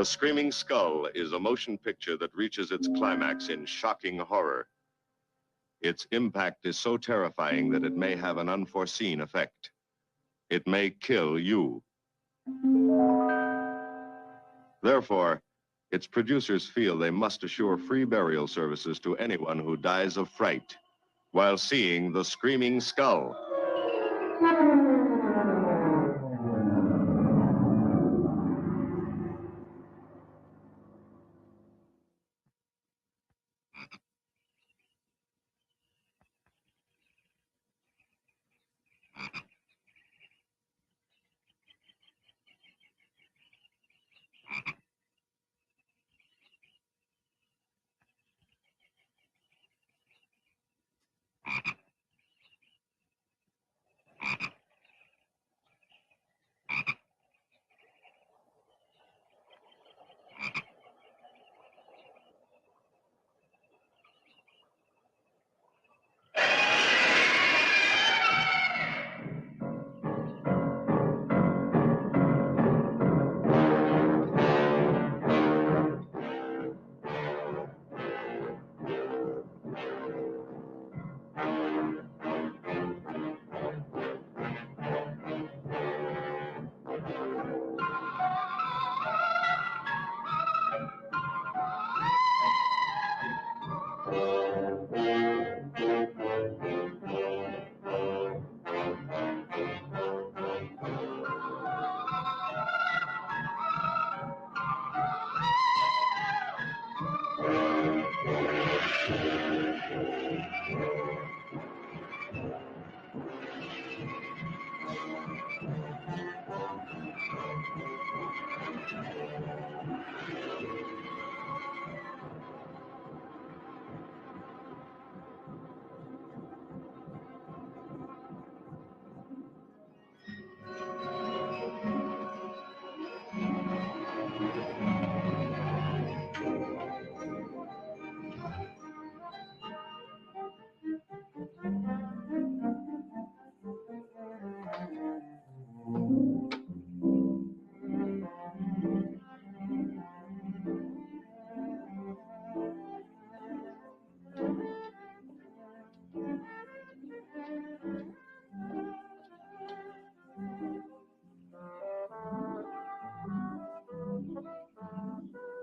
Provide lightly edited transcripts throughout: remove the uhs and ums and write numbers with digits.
The Screaming Skull is a motion picture that reaches its climax in shocking horror. Its impact is so terrifying that it may have an unforeseen effect. It may kill you. Therefore, its producers feel they must assure free burial services to anyone who dies of fright while seeing The Screaming Skull.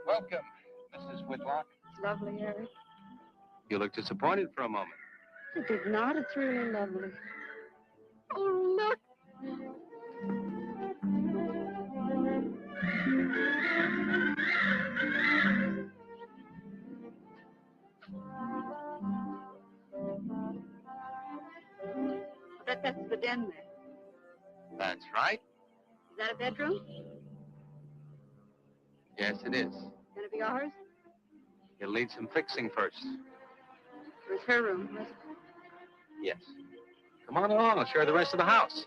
Welcome, Mrs. Whitlock. It's lovely, Eric. You look disappointed for a moment. It did not. It's really lovely. Oh, look. I bet that's the den there. That's right. Is that a bedroom? Yes, it is. Can it be ours? You'll need some fixing first. Or is her room? Russ? Yes. Come on along. I'll show you the rest of the house.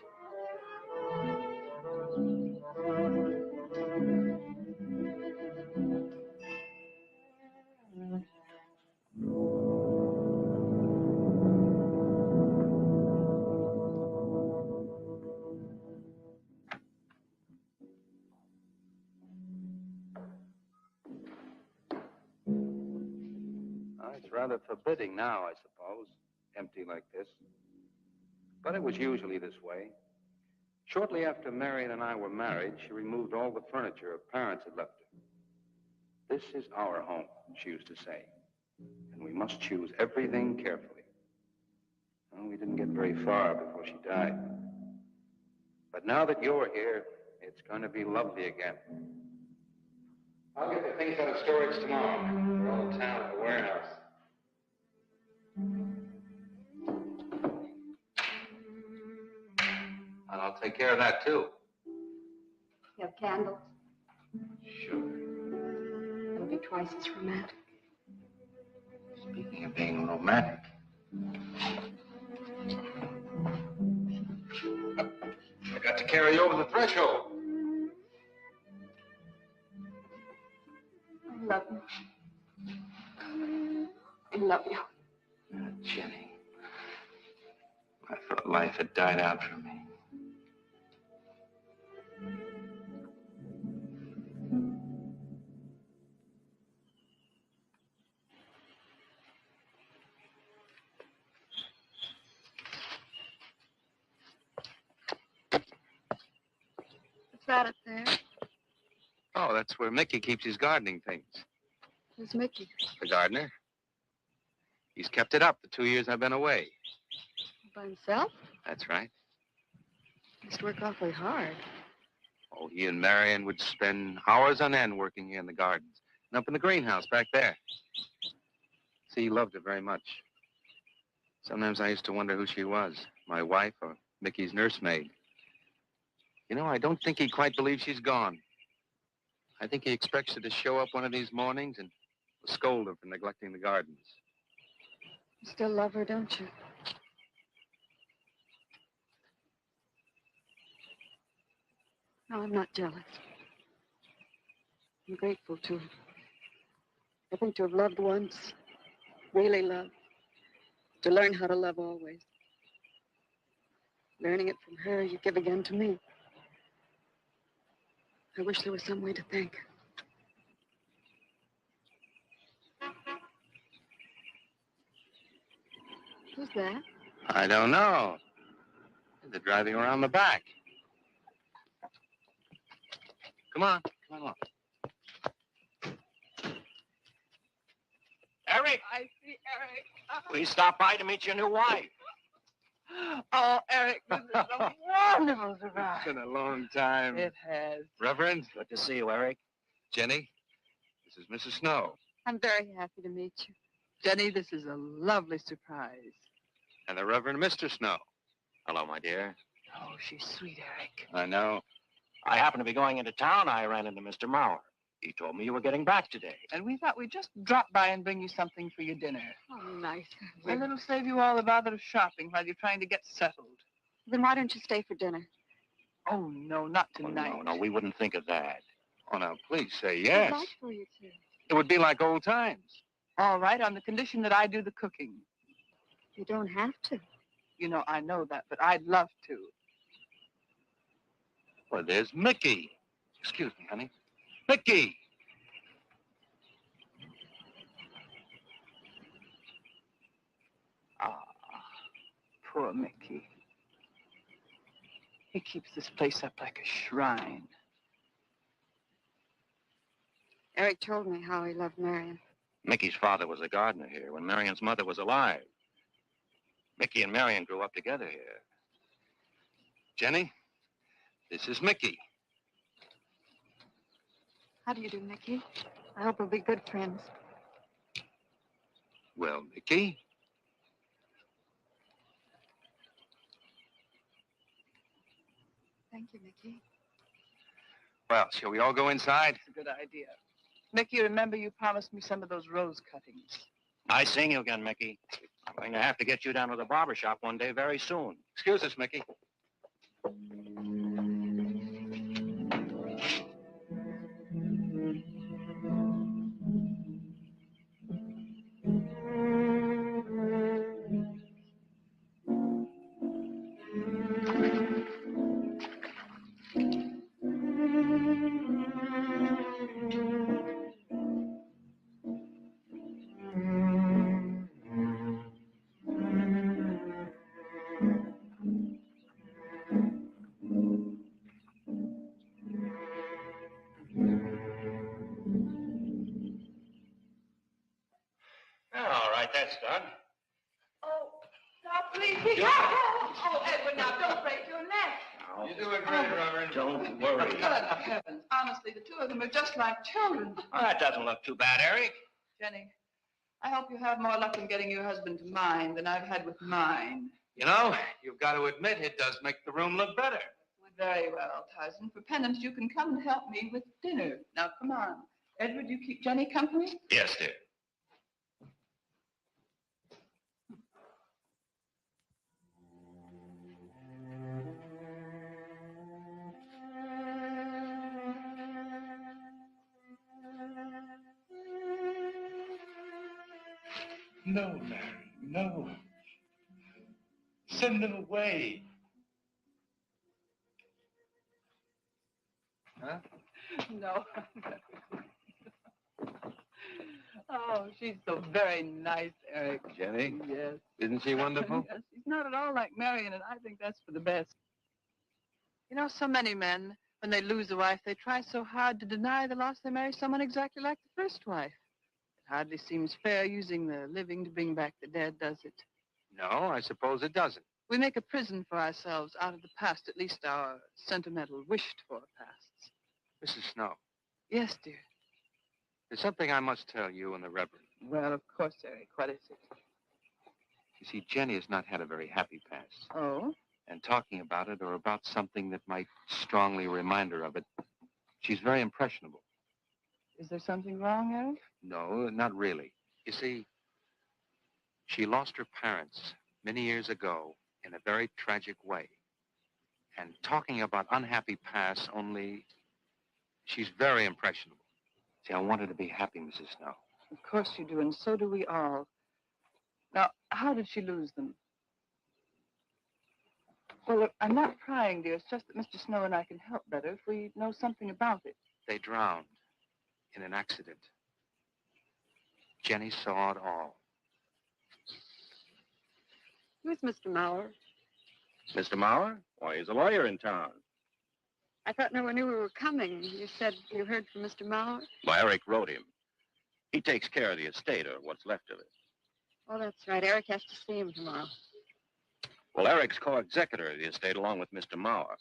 It's rather forbidding now, I suppose, empty like this. But it was usually this way. Shortly after Marion and I were married, she removed all the furniture her parents had left her. This is our home, she used to say, and we must choose everything carefully. Well, we didn't get very far before she died. But now that you're here, it's going to be lovely again. I'll get the things out of storage tomorrow. They're all in town at the warehouse. And I'll take care of that, too. You have candles? Sure. It'll be twice as romantic. Speaking of being romantic. I got to carry you over the threshold. I love you. I love you. Jenny, I thought life had died out for me. that up there? Oh, that's where Mickey keeps his gardening things. Who's Mickey? The gardener. He's kept it up the 2 years I've been away. By himself? That's right. Must work awfully hard. Oh, he and Marion would spend hours on end working here in the gardens and up in the greenhouse back there. See, he loved her very much. Sometimes I used to wonder who she was, my wife or Mickey's nursemaid. You know, I don't think he quite believes she's gone. I think he expects her to show up one of these mornings and scold her for neglecting the gardens. You still love her, don't you? No, I'm not jealous. I'm grateful to her. I think to have loved once, really loved, to learn how to love always. Learning it from her, you give again to me. I wish there was some way to thank her. Who's that? I don't know. They're driving around the back. Come on along. Eric, I see Eric. we stopped by to meet your new wife. Oh, Eric, this is a wonderful surprise. It's been a long time. It has. Reverend, Good to see you, Eric. Jenny, this is Mrs. Snow. I'm very happy to meet you. Jenny, this is a lovely surprise. And the Reverend Mr. Snow. Hello, my dear. Oh, she's sweet, Eric. I know. I happened to be going into town. I ran into Mr. Mauer. He told me you were getting back today. And we thought we'd just drop by and bring you something for your dinner. Oh, nice. And it'll save you all the bother of shopping while you're trying to get settled. Then why don't you stay for dinner? Oh, no, not Oh, tonight. no, we wouldn't think of that. Oh, now, please say I'd yes. like for you to. It would be like old times. All right, on the condition that I do the cooking. You don't have to. You know, I know that, but I'd love to. Well, there's Mickey. Excuse me, honey. Mickey! Ah, poor Mickey. He keeps this place up like a shrine. Eric told me how he loved Marion. Mickey's father was a gardener here when Marion's mother was alive. Mickey and Marion grew up together here. Jenny, this is Mickey. How do you do, Mickey? I hope we'll be good friends. Well, Mickey, Thank you, Mickey. well, shall we all go inside? It's a good idea. Mickey, remember you promised me some of those rose cuttings. Nice seeing you again, Mickey. I'm going to have to get you down to the barber shop one day very soon. Excuse us, Mickey. All right, that's done. Oh, now please be Oh, Edward, now don't break your neck. You're doing great, Reverend. Don't worry. Good heavens. Honestly, the two of them are just like children. Well, that doesn't look too bad, Eric. Jenny, I hope you have more luck in getting your husband to mine than I've had with mine. You know, you've got to admit it does make the room look better. Very well, Tyson. For penance, you can come and help me with dinner. Now, come on. Edward, you keep Jenny company? Yes, dear. No, Mary, no. Send them away. Huh? No. Oh, she's so very nice, Eric. Jenny, Yes. isn't she wonderful? Yes, she's not at all like Marion, and I think that's for the best. You know, so many men When they lose a wife, they try so hard to deny the loss they marry someone exactly like the first wife. It hardly seems fair using the living to bring back the dead, does it? No, I suppose it doesn't. We make a prison for ourselves out of the past, at least our sentimental, wished-for pasts. Mrs. Snow, Yes, dear. there's something I must tell you and the Reverend. Well, of course, Eric. What is it? You see, Jenny has not had a very happy past. Oh? And talking about it or about something that might strongly remind her of it, she's very impressionable. Is there something wrong, Eric? No, not really. You see, she lost her parents many years ago in a very tragic way. And talking about unhappy pasts only, she's very impressionable. See, I want her to be happy, Mrs. Snow. Of course you do, and so do we all. Now, how did she lose them? Well, look, I'm not prying, dear. It's just that Mr. Snow and I can help better if we know something about it. They drowned in an accident. Jenny saw it all. Who's Mr. Mauer? Mr. Mauer? Why, he's a lawyer in town. I thought no one knew we were coming. You said you heard from Mr. Mauer? Well, Eric wrote him. He takes care of the estate, or what's left of it. Oh, that's right. Eric has to see him tomorrow. Well, Eric's co-executor of the estate along with Mr. Mauer.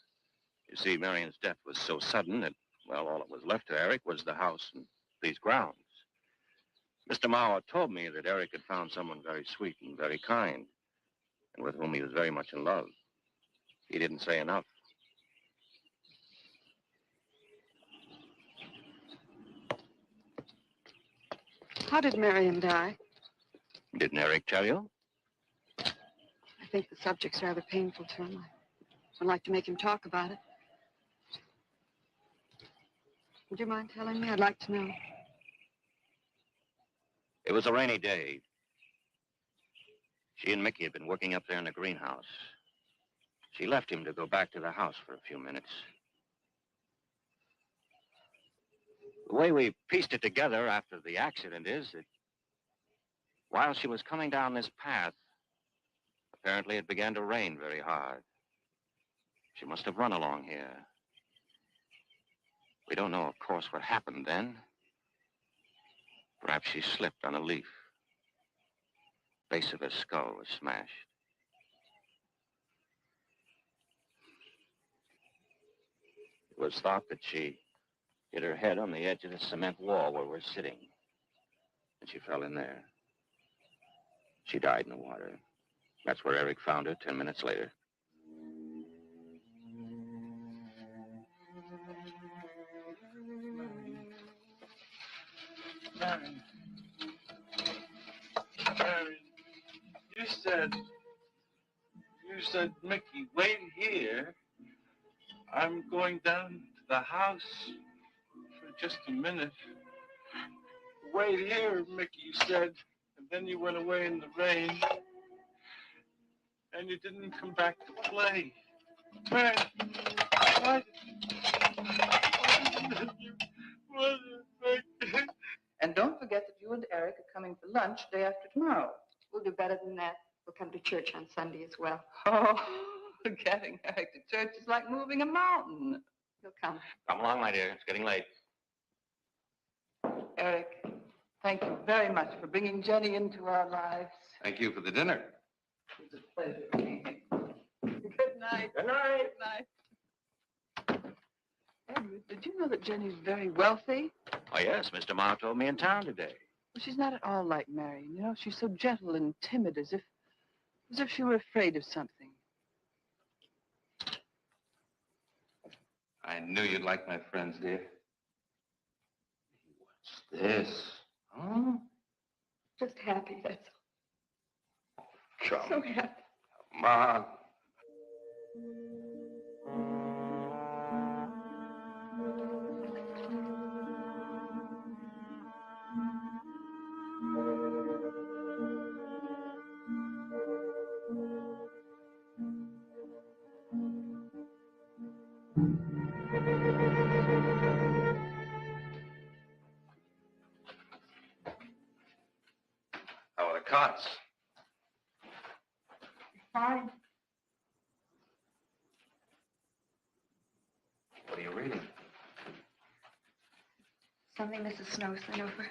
You see, Marion's death was so sudden that, well, all that was left to Eric was the house and these grounds. Mr. Mauer told me that Eric had found someone very sweet and very kind, and with whom he was very much in love. He didn't say enough. How did Marion die? Didn't Eric tell you? I think the subject's rather painful to him. I'd like to make him talk about it. Would you mind telling me? I'd like to know. It was a rainy day. She and Mickey had been working up there in the greenhouse. She left him to go back to the house for a few minutes. The way we pieced it together after the accident is that while she was coming down this path, apparently it began to rain very hard. She must have run along here. We don't know, of course, what happened then. Perhaps she slipped on a leaf. Base of her skull was smashed. It was thought that she hit her head on the edge of the cement wall where we're sitting. And she fell in there. She died in the water. That's where Eric found her 10 minutes later. Marion, you said, Mickey, wait here. I'm going down to the house for just a minute. Wait here, Mickey, you said. And then you went away in the rain. And you didn't come back to play. Man, why did you... And don't forget that you and Eric are coming for lunch day after tomorrow. We'll do better than that. We'll come to church on Sunday as well. Oh, getting Eric to church is like moving a mountain. He'll come. Come along, my dear. It's getting late. Eric, thank you very much for bringing Jenny into our lives. Thank you for the dinner. It was a pleasure. Good night. Good night. Good night. Edward, did you know that Jenny's very wealthy? Oh, yes. Mr. Mauer told me in town today. Well, she's not at all like Marion. You know, she's so gentle and timid, as if she were afraid of something. I knew you'd like my friends, dear. What's this? Huh? Just happy, that's all. Come So happy. on. How are the cots? Fine. What do you you reading? Something Mrs. Snow sent over.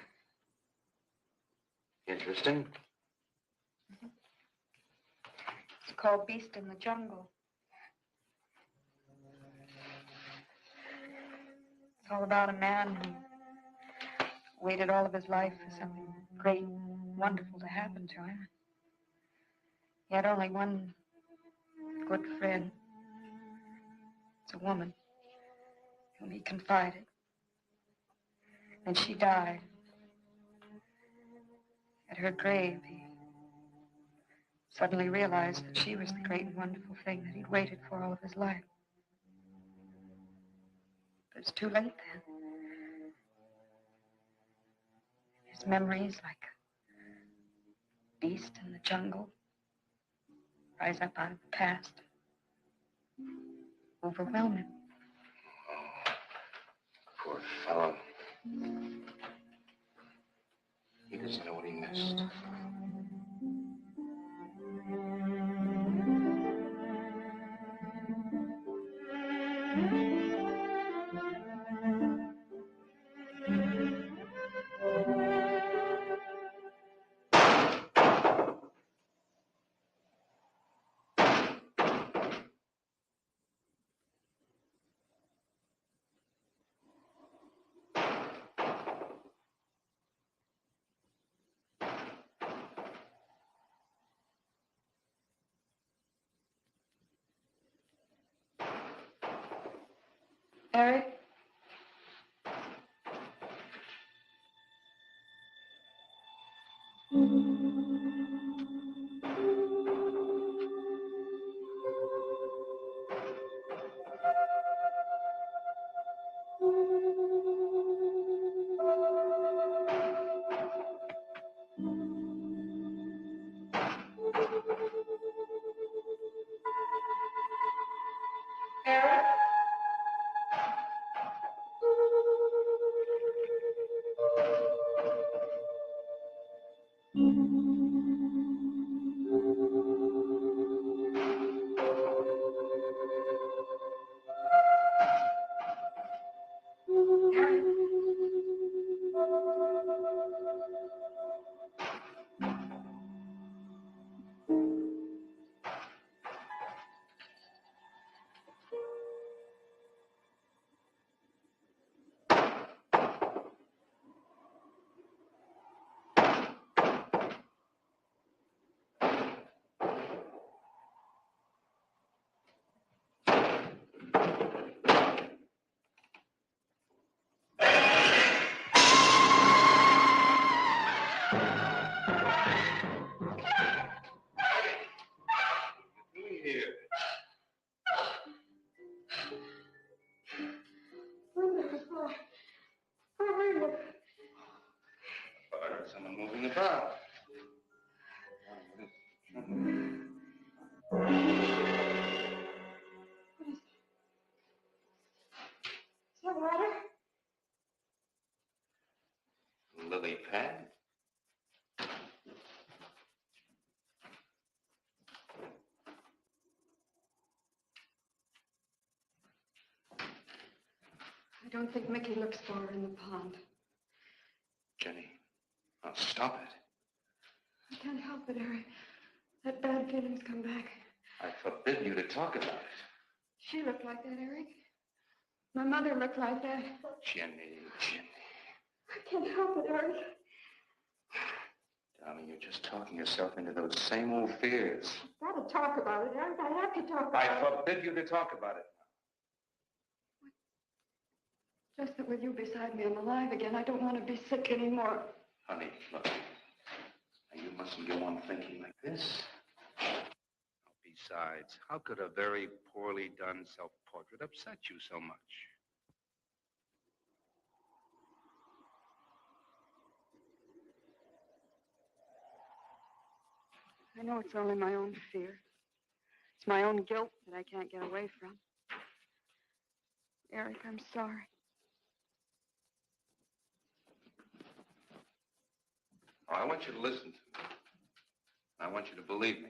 Interesting. It's called Beast in the Jungle. It's all about a man who waited all of his life for something great, wonderful to happen to him. He had only one good friend. It's a woman whom he confided. And she died. At her grave, he suddenly realized that she was the great and wonderful thing that he'd waited for all of his life. But it's too late then. His memories, like a beast in the jungle, rise up out of the past, overwhelm him. Oh, poor fellow. He doesn't know what he missed. Eric? Eric? I heard someone moving about. Is that water? Lily pad? I don't think Mickey looks for her in the pond. Jenny, now stop it. I can't help it, Eric. That bad feeling's come back. I forbid you to talk about it. She looked like that, Eric. My mother looked like that. Jenny. I can't help it, Eric. Darling, you're just talking yourself into those same old fears. I've got to talk about it, Eric. I have to talk about I it. forbid you to talk about it. Just that with you beside me, I'm alive again. I don't want to be sick anymore. Honey, look. Now, you mustn't go on thinking like this. Besides, how could a very poorly done self-portrait upset you so much? I know it's only my own fear. It's my own guilt that I can't get away from. Eric, I'm sorry. Oh, I want you to listen to me. I want you to believe me.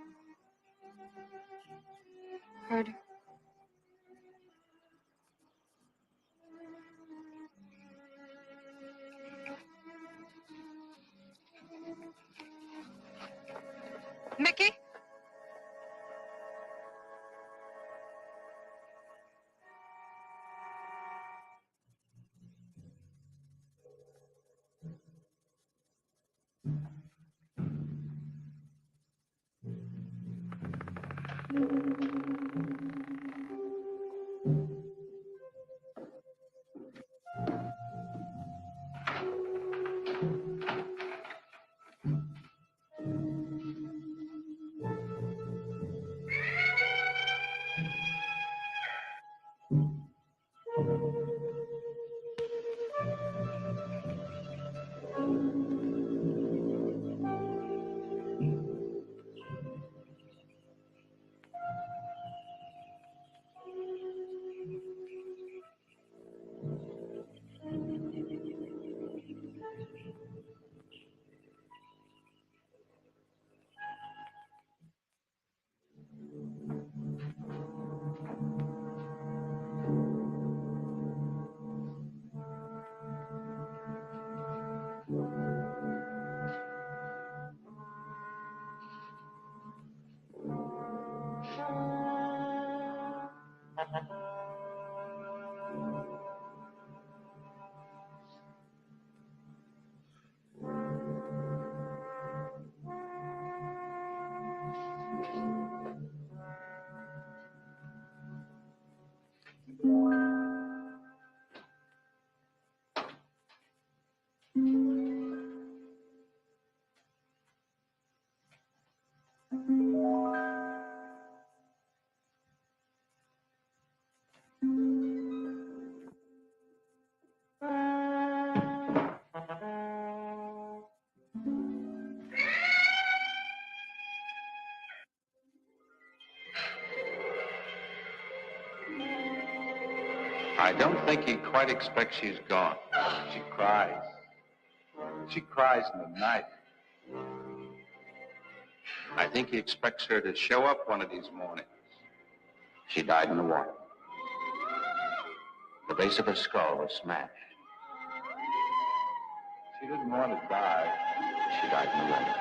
hurt her. Mickey? I don't think he quite expects she's gone. She cries. She cries in the night. I think he expects her to show up one of these mornings. She died in the water. The base of her skull was smashed. She didn't want to die. She died in the water.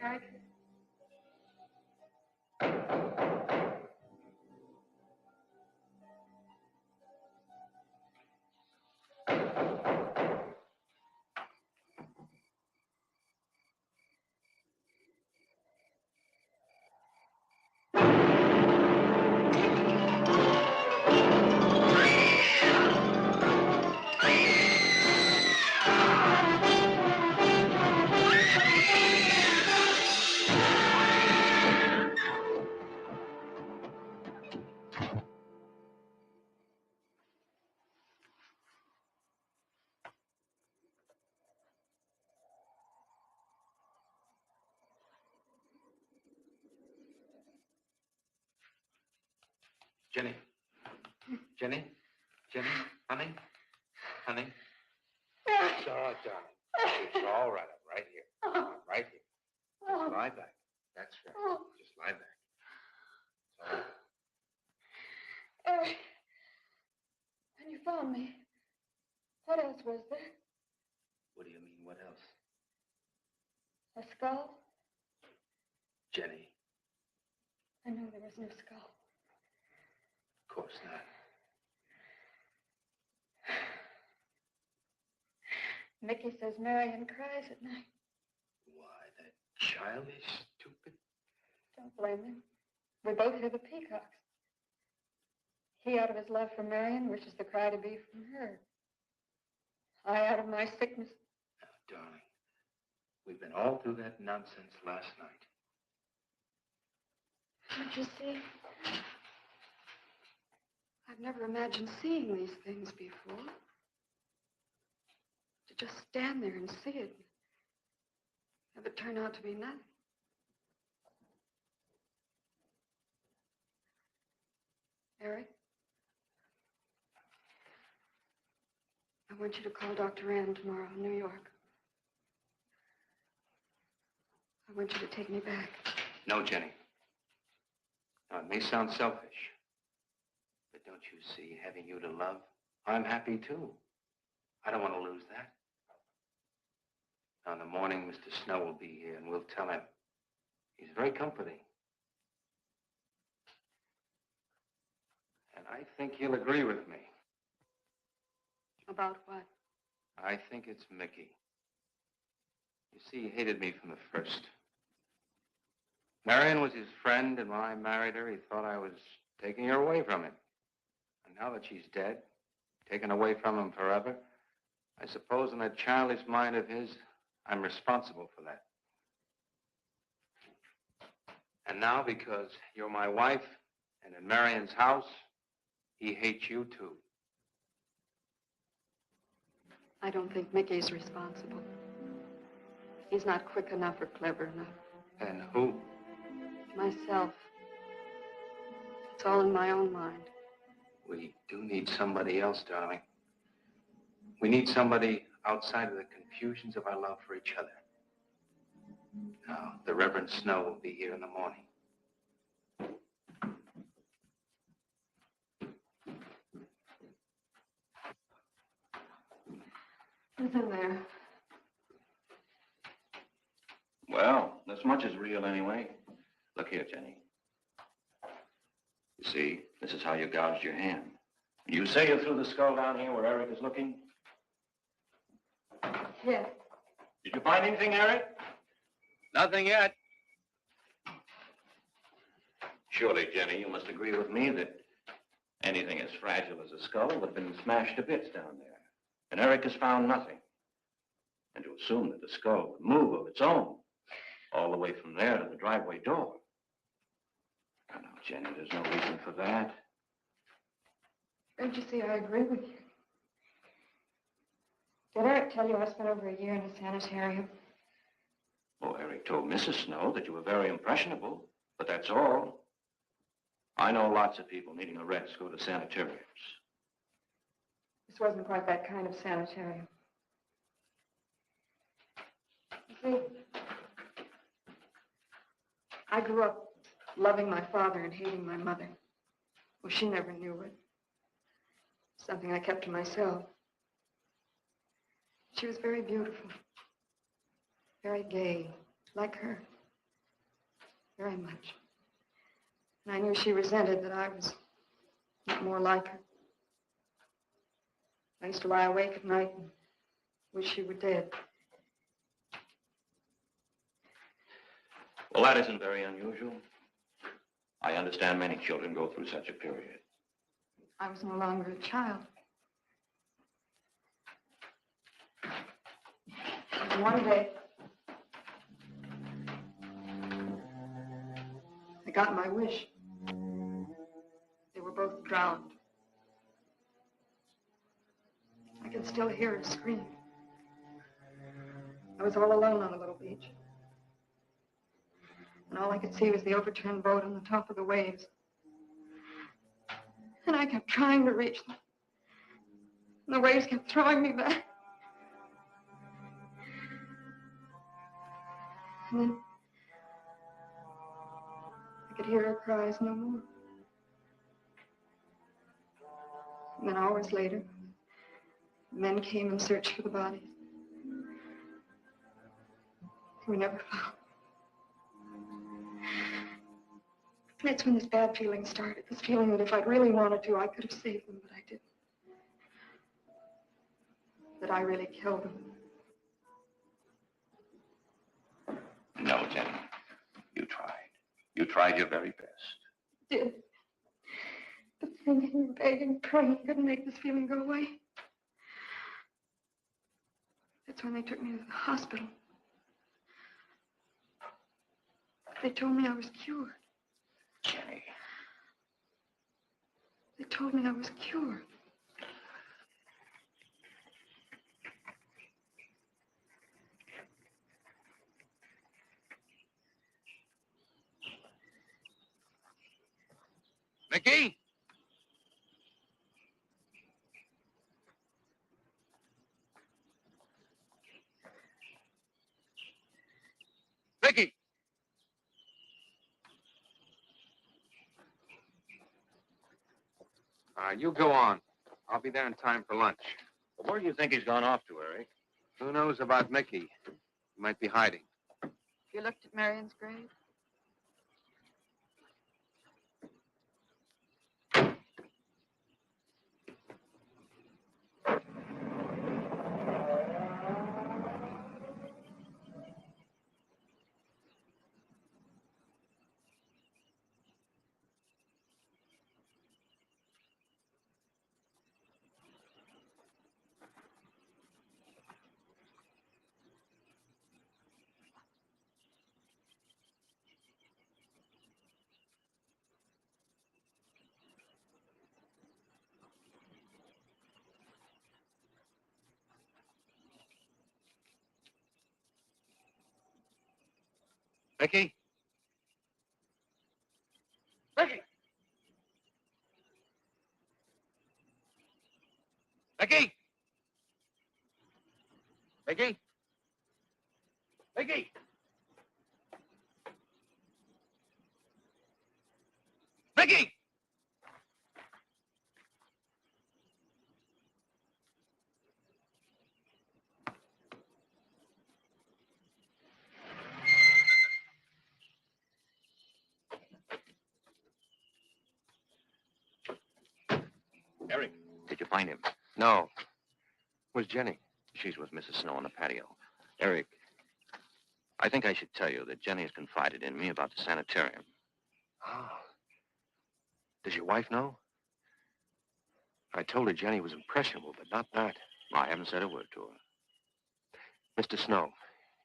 Eric? Jenny. Jenny? Jenny? Honey? Honey? It's all right, darling. It's all right. I'm right here. I'm right here. Just lie back. That's right. Just lie back. It's all right. Eric, when you found me, what else was there? What do you mean, what else? A skull? Jenny, I know there was no skull. of course not. Mickey says Marion cries at night. Why, that child is stupid. Don't blame him. We both hear the peacocks. He, out of his love for Marion, wishes the cry to be from her. I, out of my sickness. Now, darling, we've been all through that nonsense last night. Don't you see? I've never imagined seeing these things before. To just stand there and see it. Have it turn out to be nothing. Eric? I want you to call Dr. Ann tomorrow in New York. I want you to take me back. No, Jenny. Now, it may sound selfish, but don't you see, having you to love, I'm happy too. I don't want to lose that. Now, in the morning, Mr. Snow will be here, and we'll tell him. He's very comforting. And I think he'll agree with me. About what? I think it's Mickey. You see, he hated me from the first. Marion was his friend, and when I married her, he thought I was taking her away from him. And now that she's dead, taken away from him forever, I suppose in that childish mind of his, I'm responsible for that. And now, because you're my wife, and in Marion's house, he hates you too. I don't think Mickey's responsible. He's not quick enough or clever enough. And who? Myself. It's all in my own mind. We do need somebody else, darling. We need somebody outside of the confusions of our love for each other. Now, the Reverend Snow will be here in the morning. Who's in there? Well, this much is real anyway. Look here, Jenny. You see, this is how you gouged your hand. You say you threw the skull down here where Eric is looking? Yes. Did you find anything, Eric? Nothing yet. Surely, Jenny, you must agree with me that anything as fragile as a skull would have been smashed to bits down there. And Eric has found nothing. And to assume that the skull would move of its own all the way from there to the driveway door. Oh, no, Jenny, there's no reason for that. Don't you see, I agree with you. Did Eric tell you I spent over a year in a sanitarium? Oh, Eric told Mrs. Snow that you were very impressionable, but that's all. I know lots of people needing a rest go to sanitariums. This wasn't quite that kind of sanitarium. You see, I grew up loving my father and hating my mother. Well, she never knew it. Something I kept to myself. She was very beautiful. Very gay, like her. Very much. And I knew she resented that I was not more like her. I used to lie awake at night and wish she were dead. Well, that isn't very unusual. I understand many children go through such a period. I was no longer a child. And one day, I got my wish. They were both drowned. I could still hear her scream. I was all alone on the little beach. And all I could see was the overturned boat on the top of the waves. And I kept trying to reach them. And the waves kept throwing me back. And then I could hear her cries no more. And then hours later, men came and searched for the bodies. We never found. That's when this bad feeling started. This feeling that if I'd really wanted to, I could have saved them, but I didn't. That I really killed them. No, Jenny. You tried. You tried your very best. Did. But thinking and begging and praying couldn't make this feeling go away. That's when they took me to the hospital. They told me I was cured. Jenny. They told me I was cured. Mickey? Mickey! You go on. I'll be there in time for lunch. Well, where do you think he's gone off to, Eric? Who knows about Mickey? He might be hiding. You looked at Marion's grave? Mickey? Mickey! Mickey! Mickey? Mickey! Mickey! Eric, did you find him? No. Where's Jenny? She's with Mrs. Snow on the patio. Eric, I think I should tell you that Jenny has confided in me about the sanitarium. Oh. Does your wife know? I told her Jenny was impressionable, but not that. I haven't said a word to her. Mr. Snow,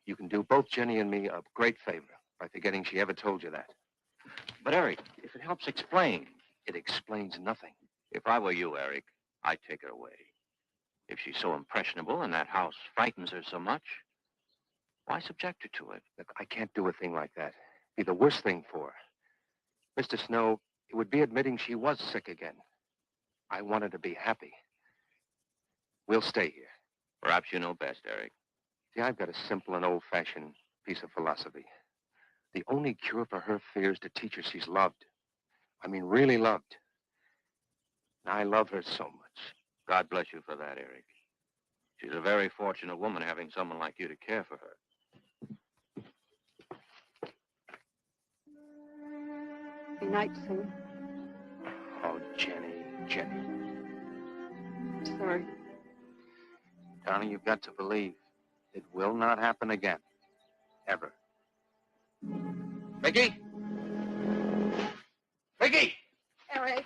you can do both Jenny and me a great favor by forgetting she ever told you that. But, Eric, if it helps explain. It explains nothing. If I were you, Eric, I'd take her away. If she's so impressionable and that house frightens her so much, why subject her to it? Look, I can't do a thing like that. It'd be the worst thing for her. Mr. Snow, it would be admitting she was sick again. I want her to be happy. We'll stay here. Perhaps you know best, Eric. See, I've got a simple and old-fashioned piece of philosophy. The only cure for her fear is to teach her she's loved. I mean, really loved. And I love her so much. God bless you for that, Eric. She's a very fortunate woman having someone like you to care for her. Good night, Sue. Oh, Jenny, Jenny. I'm sorry. Darling, you've got to believe it will not happen again. Ever. Mickey? Mickey! Eric. All right.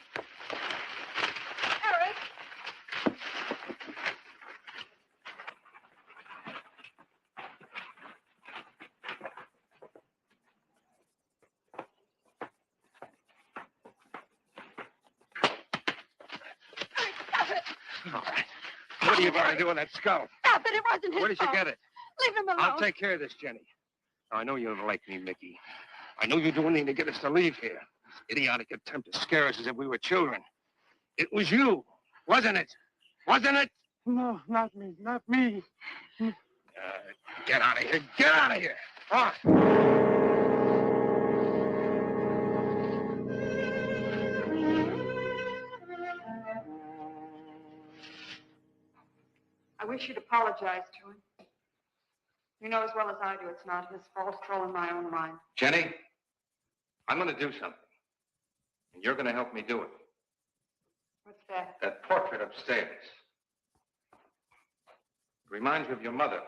What are you going to do with that skull? Stop it. It wasn't his Where did you fault. get it? Leave him alone. I'll take care of this, Jenny. Now, I know you don't like me, Mickey. I know you do anything to get us to leave here. This idiotic attempt to scare us as if we were children. It was you, wasn't it? Wasn't it? No, not me. Not me. Get out of here. Get out of here. On. I wish you'd apologize to him. You know as well as I do it's not his fault. It's all in my own mind. Jenny, I'm going to do something. And you're going to help me do it. What's that? That portrait upstairs. It reminds me of your mother.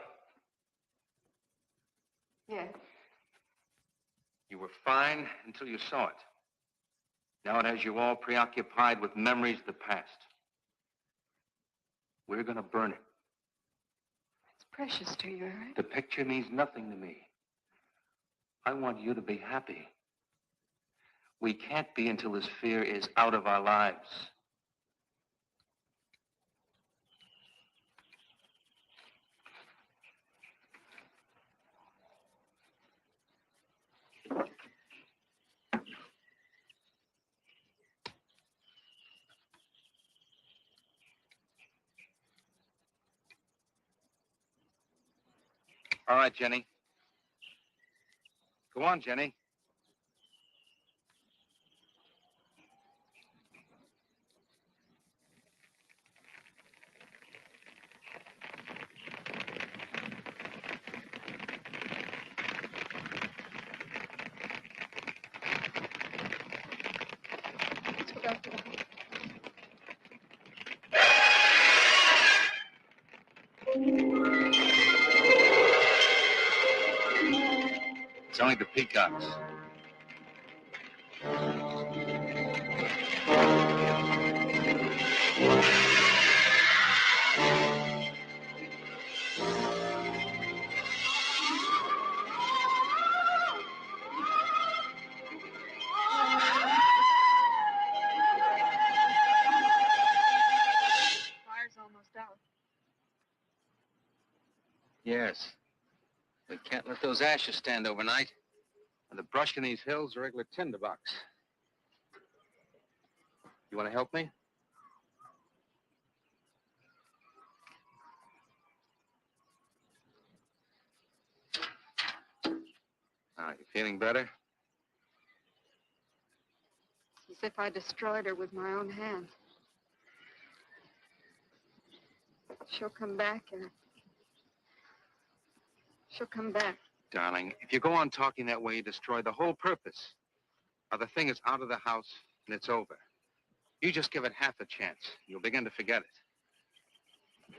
Yes. You were fine until you saw it. Now it has you all preoccupied with memories of the past. We're going to burn it. It's precious to you, Eric. The picture means nothing to me. I want you to be happy. We can't be until this fear is out of our lives. All right, Jenny. Go on, Jenny. Let's go back to the house. It's only the peacocks. Fire's almost out. Yes. We can't let those ashes stand overnight. And the brush in these hills are regular tinderbox. You want to help me? Now, you feeling better? As if I destroyed her with my own hands. She'll come back, Eric. She'll come back. Darling, if you go on talking that way, you destroy the whole purpose. Now, the thing is out of the house, and it's over. You just give it half a chance. You'll begin to forget it.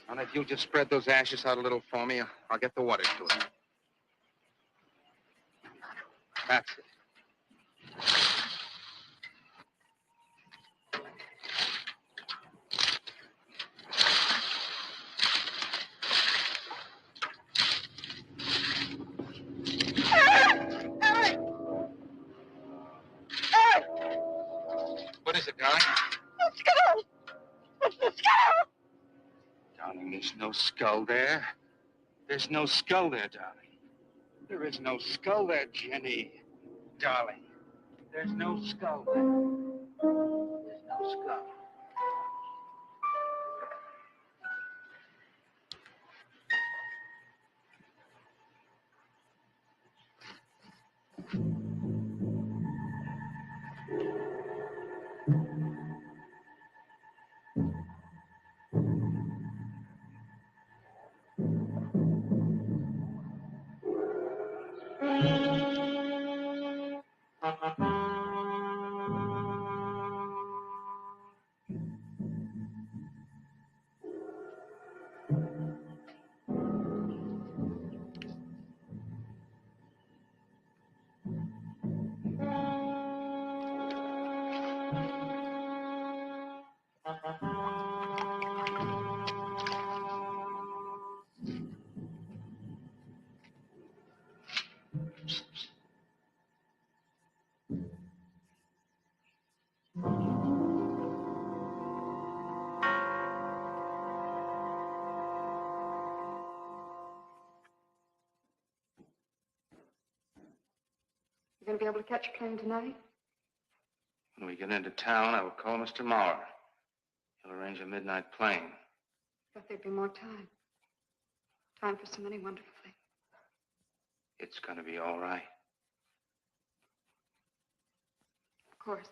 And if you'll just spread those ashes out a little for me, I'll get the water to it. That's it. What is it, darling? The skull! It's the skull! Darling, there's no skull there. There's no skull there, darling. There is no skull there, Jenny. Darling, there's no skull there. There's no skull. You gonna be able to catch a plane tonight? When we get into town, I will call Mr. Maurer. He'll arrange a midnight plane. Thought there'd be more time. Time for so many wonderful things. It's gonna be all right. Of course.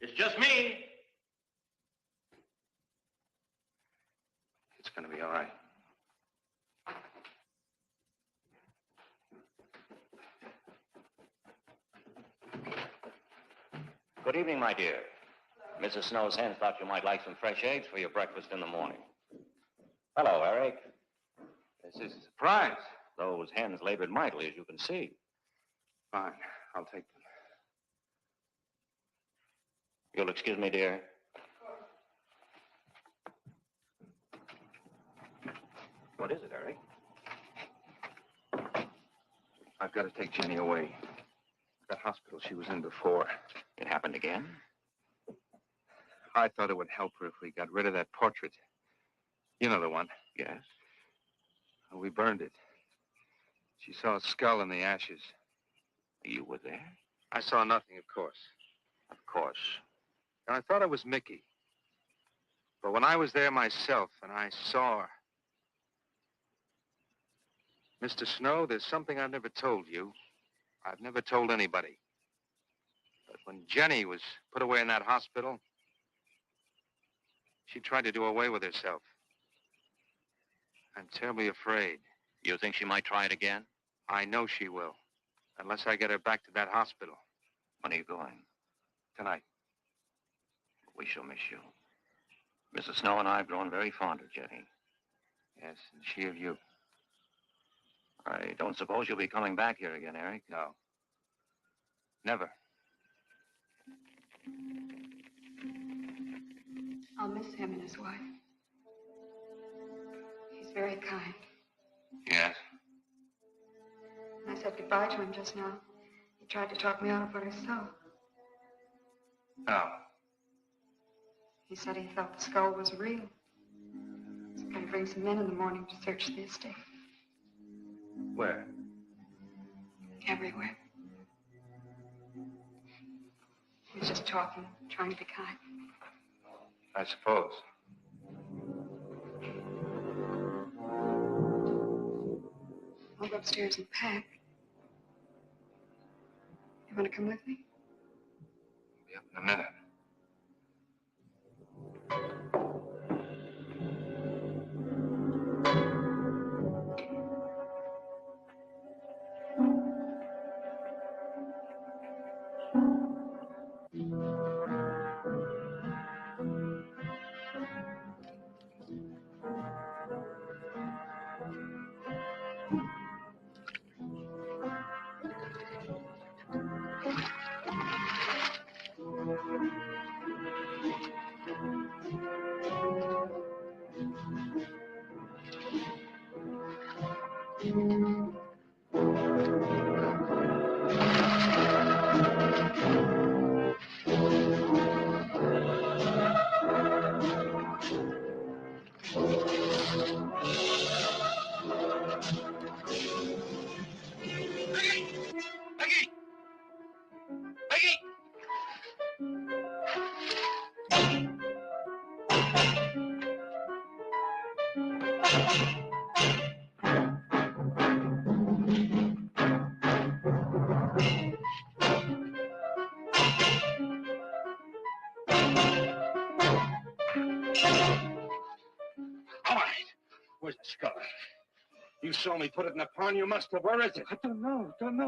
It's just me. It's gonna be all right. Good evening, my dear. Mrs. Snow's hen thought you might like some fresh eggs for your breakfast in the morning. Hello, Eric. This is a surprise. Those hens labored mightily, as you can see. Fine. I'll take them. You'll excuse me, dear. What is it, Eric? I've got to take Jenny away. That hospital she was in before. It happened again? I thought it would help her if we got rid of that portrait. You know the one. Yes. Well, we burned it. She saw a skull in the ashes. You were there? I saw nothing, of course. Of course. And I thought it was Mickey. But when I was there myself and I saw her... Mr. Snow, there's something I've never told you. I've never told anybody. But when Jenny was put away in that hospital, she tried to do away with herself. I'm terribly afraid. You think she might try it again? I know she will. Unless I get her back to that hospital. When are you going? Tonight. We shall miss you. Mrs. Snow and I have grown very fond of Jenny. Yes, and she of you. I don't suppose you'll be coming back here again, Eric? No. Never. I'll miss him and his wife. He's very kind. Yes. When I said goodbye to him just now, he tried to talk me out of what I saw. No. He said he thought the skull was real. So he brings some men in the morning to search the estate. Where? Everywhere. He was just talking, trying to be kind. I suppose. I'll go upstairs and pack. You want to come with me? I'll be up in a minute. Peggy! Peggy! All right. Where's the skull? You saw me put it in the pond. You must have. Where is it? I don't know. Don't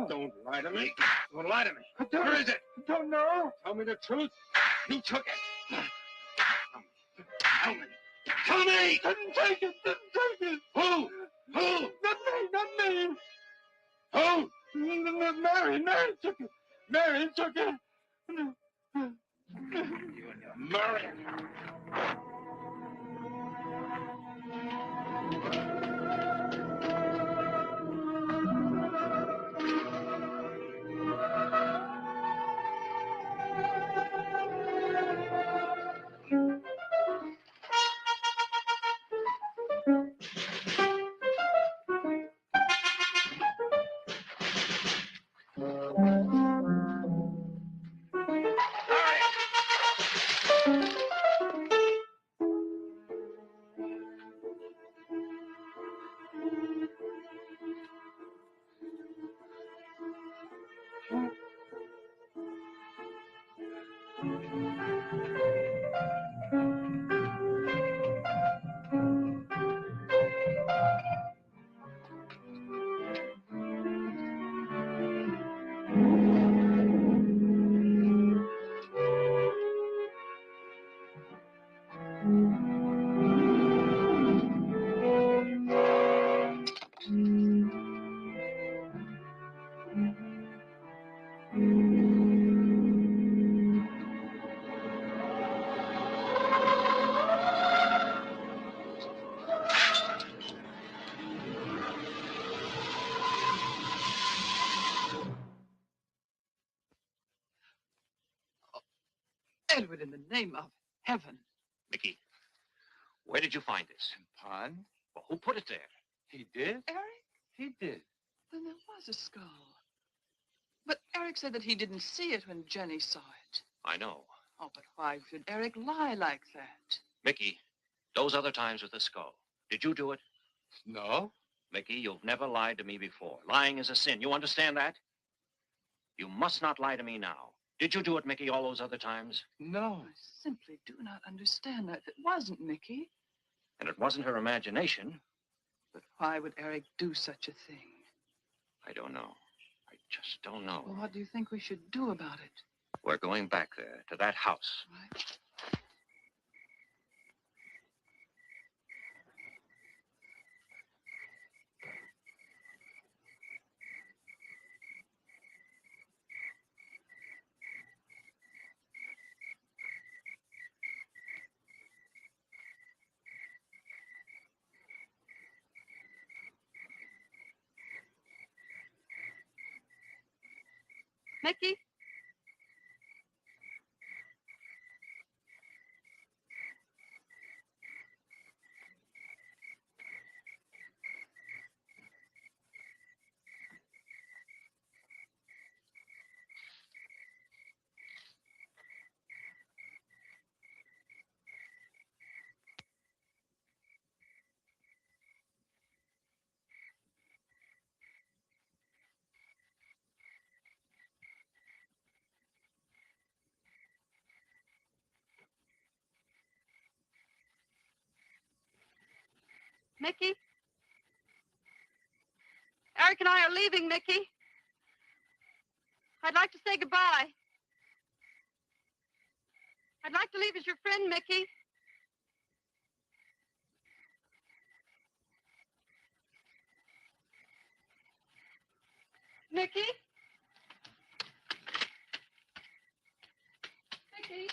lie to me. Don't lie to me. Where is it? Don't know. Tell me the truth. You took it. Tell me. Tell me! Didn't take it. Who? Not me. Who? Mary took it. Mary took it. You and your Murray. but in the name of heaven. Mickey, where did you find this? Pond? Well, who put it there? He did? Eric? He did. Then there was a skull. But Eric said that he didn't see it when Jenny saw it. I know. Oh, but why should Eric lie like that? Mickey, those other times with the skull, did you do it? No. Mickey, you've never lied to me before. Lying is a sin. You understand that? You must not lie to me now. Did you do it, Mickey, all those other times? No. I simply do not understand that. It wasn't Mickey. And it wasn't her imagination. But why would Eric do such a thing? I don't know. I just don't know. Well, what do you think we should do about it? We're going back there, to that house. Right. Mickey? Mickey? Eric and I are leaving, Mickey. I'd like to say goodbye. I'd like to leave as your friend, Mickey. Mickey? Mickey?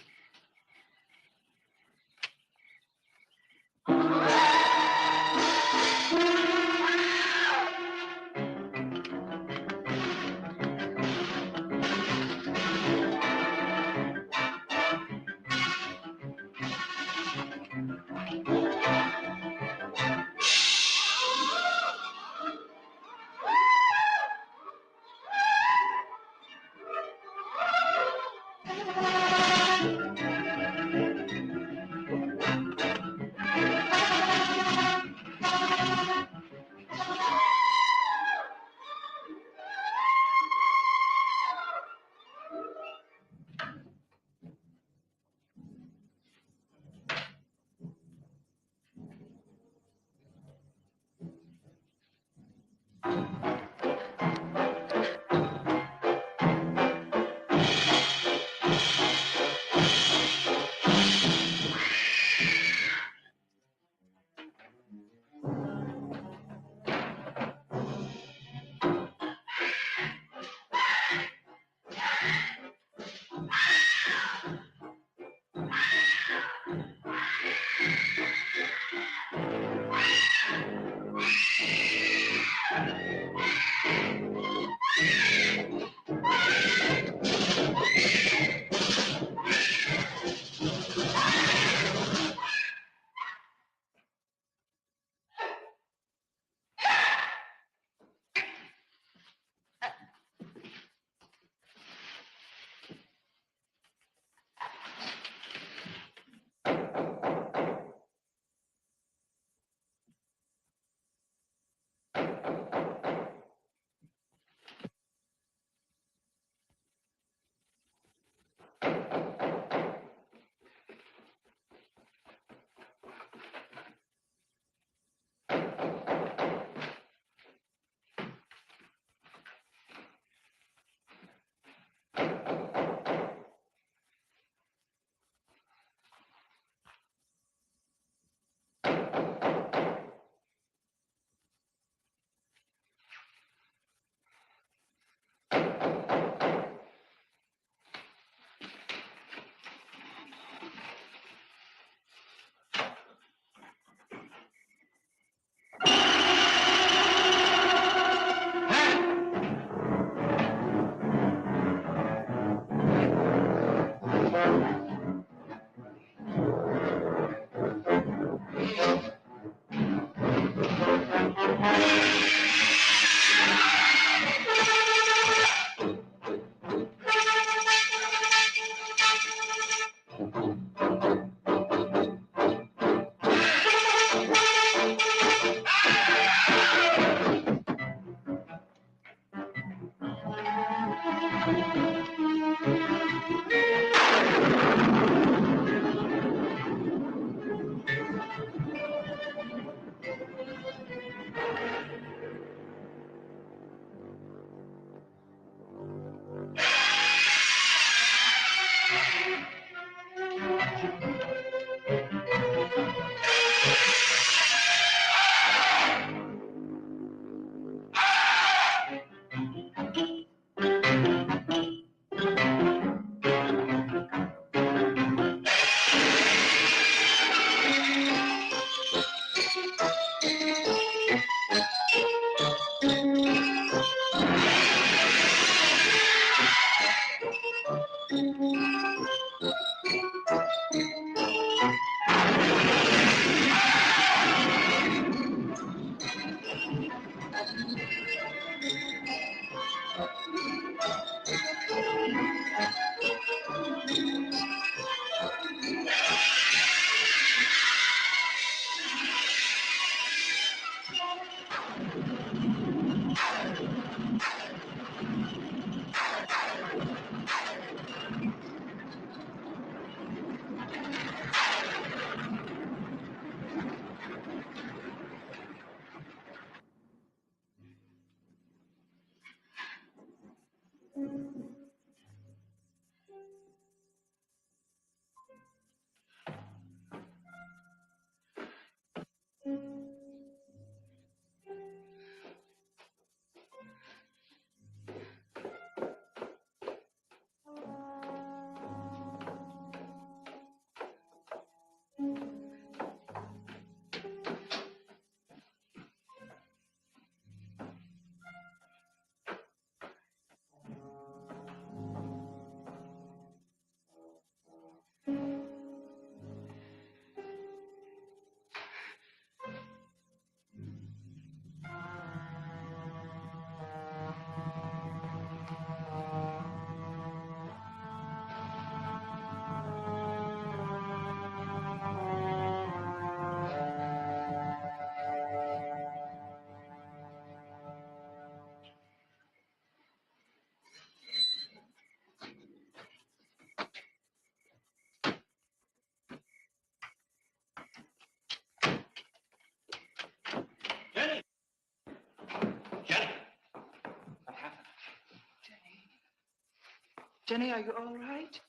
Jenny, are you all right?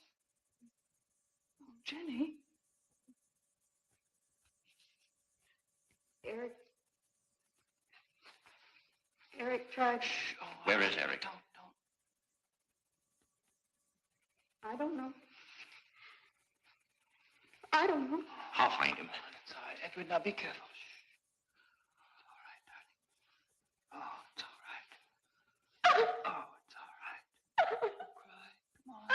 Oh, Jenny. Eric tried. Shh. Oh, Where is Eric? Don't. I don't know. I don't know. I'll find him. It's all right, Edward. Now be careful. Shh. It's all right, darling. Oh, it's all right. Oh, it's all right. Don't cry. Come on.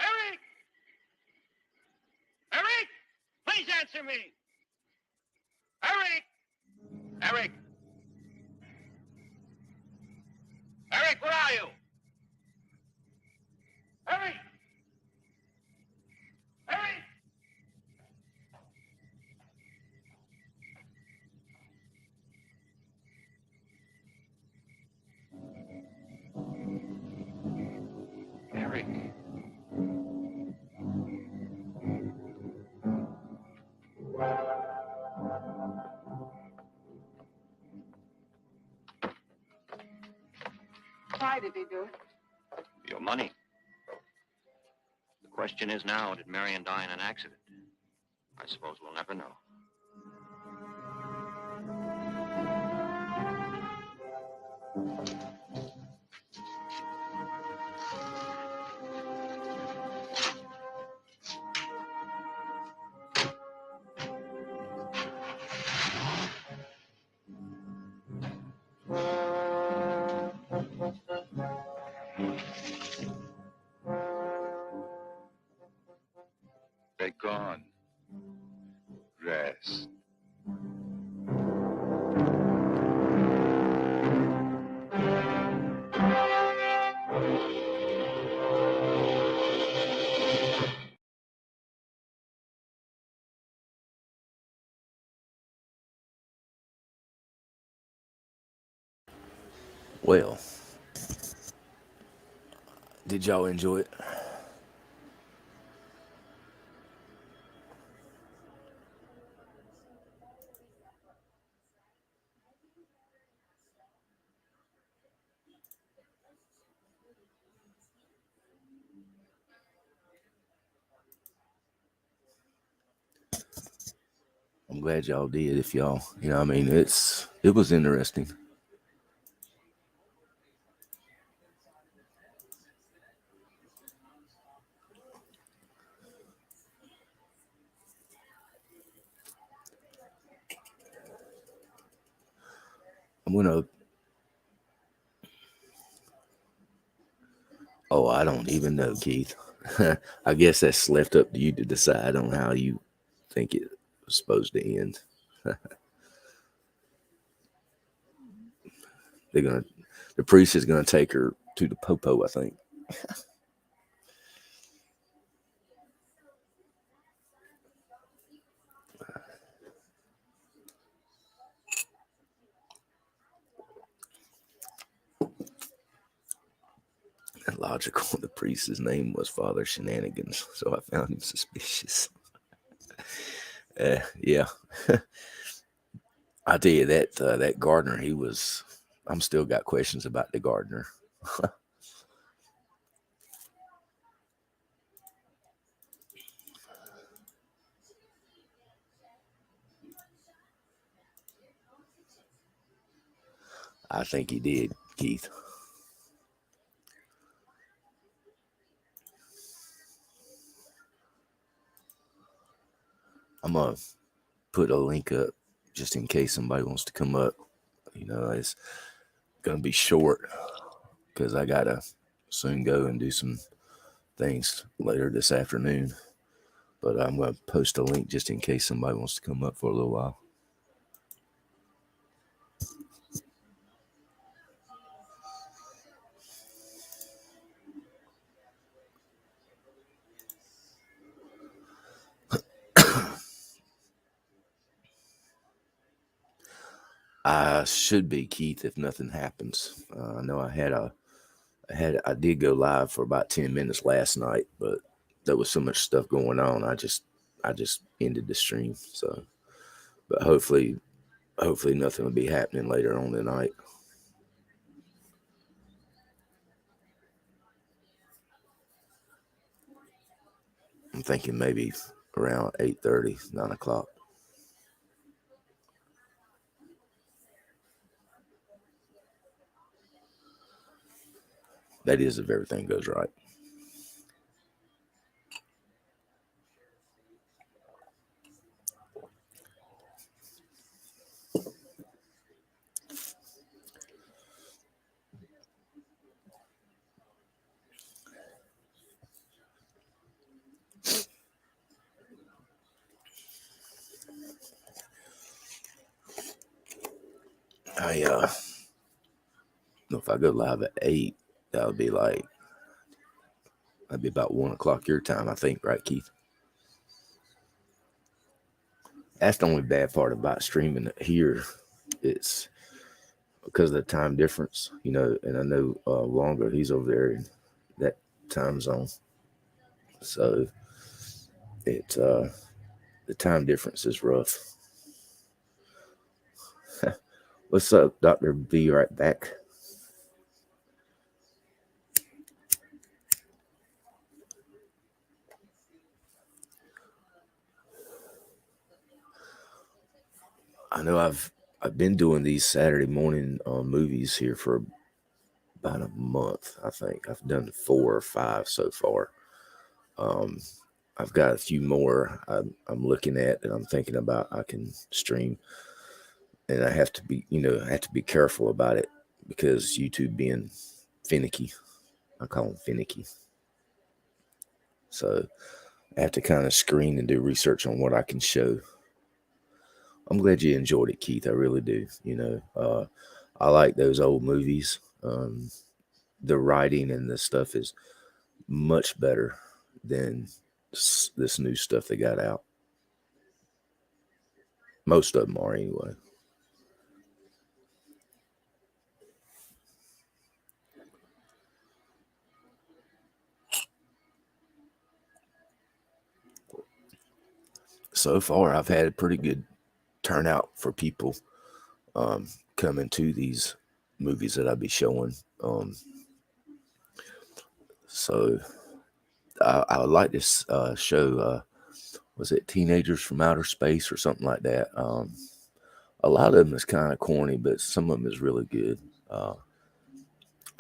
Eric! Eric! Please answer me! Eric! Eric! Eric, where are you? Eric! Eric! Eric. Why did he do it? Your money. The question is now, did Marion die in an accident? I suppose we'll never know. They're gone. Rest. Well, did y'all enjoy it? I'm glad y'all did. If y'all, I mean, it was interesting. I'm gonna. Oh, I don't even know, Keith. I guess that's left up to you to decide on how you think it was supposed to end. The priest is gonna take her to the popo, I think. Logical. The priest's name was Father Shenanigans, so I found him suspicious. Yeah. I tell you that gardener, I'm still got questions about the gardener. I think he did, Keith. I'm gonna put a link up just in case somebody wants to come up. It's gonna be short because I gotta soon go and do some things later this afternoon. But I'm gonna post a link just in case somebody wants to come up for a little while. I should be, Keith, if nothing happens. I know I did go live for about 10 minutes last night, but there was so much stuff going on. I just ended the stream. So, but hopefully nothing will be happening later on tonight. I'm thinking maybe around 8:30, 9 o'clock. That is if everything goes right. If I go live at 8, that'd be about 1 o'clock your time, I think, right, Keith? That's the only bad part about streaming here. It's because of the time difference, and I know longer he's over there in that time zone. So the time difference is rough. What's up, Dr. B? Right back. I know I've been doing these Saturday morning movies here for about a month. I think I've done 4 or 5 so far. I've got a few more I'm looking at and I'm thinking about I can stream, and I have to be careful about it because YouTube being finicky. I call them finicky. So I have to kind of screen and do research on what I can show. I'm glad you enjoyed it, Keith. I really do. I like those old movies. The writing and the stuff is much better than this new stuff they got out. Most of them are anyway. so far I've had a pretty good turnout for people coming to these movies that I'll be showing. So I would like this show. Was it Teenagers from Outer Space or something like that? A lot of them is kind of corny, but some of them is really good.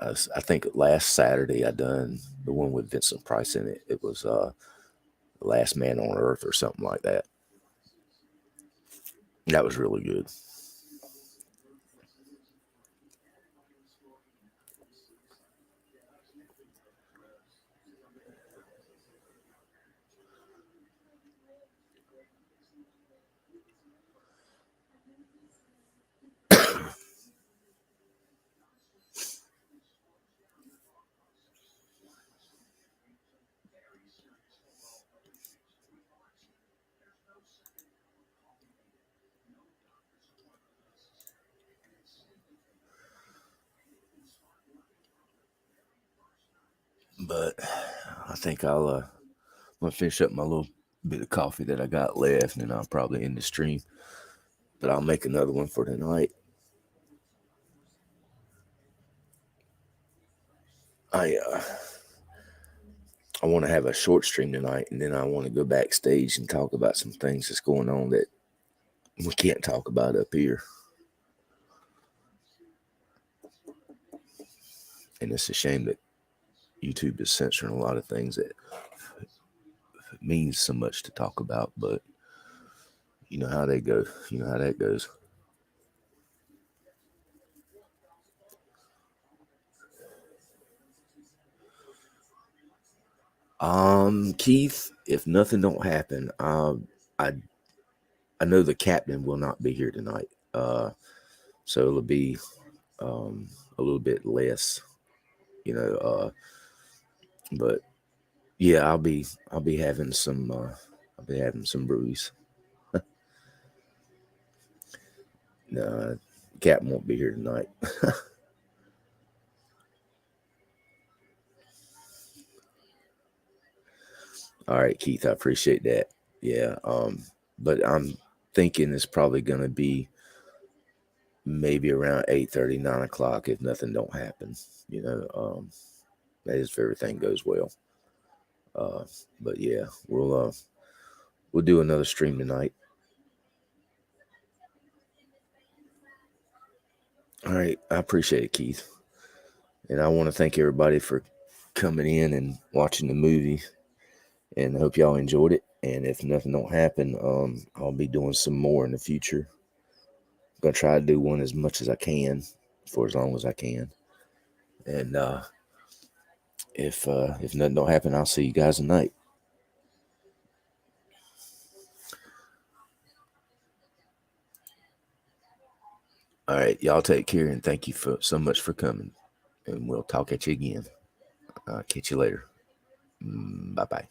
I think last Saturday I done the one with Vincent Price in it. It was Last Man on Earth or something like that. That was really good. But I think I'm gonna finish up my little bit of coffee that I got left, and then I'll probably end the stream. But I'll make another one for tonight. I want to have a short stream tonight, and then I want to go backstage and talk about some things that's going on that we can't talk about up here. And it's a shame that YouTube is censoring a lot of things that means so much to talk about, but you know how they go. You know how that goes. Keith, if nothing don't happen, I know the captain will not be here tonight. So it'll be a little bit less, but yeah, I'll be having some brews. No, captain won't be here tonight. All right, Keith, I appreciate that. Yeah, but I'm thinking it's probably gonna be maybe around 8:30, 9 o'clock if nothing don't happen. That is if everything goes well. But yeah, we'll do another stream tonight. All right, I appreciate it, Keith, and I want to thank everybody for coming in and watching the movie. And I hope y'all enjoyed it. And if nothing don't happen, I'll be doing some more in the future. I'm gonna try to do one as much as I can for as long as I can. And if nothing don't happen, I'll see you guys tonight. All right, y'all take care, and thank you so much for coming. And we'll talk at you again. Catch you later. Bye-bye.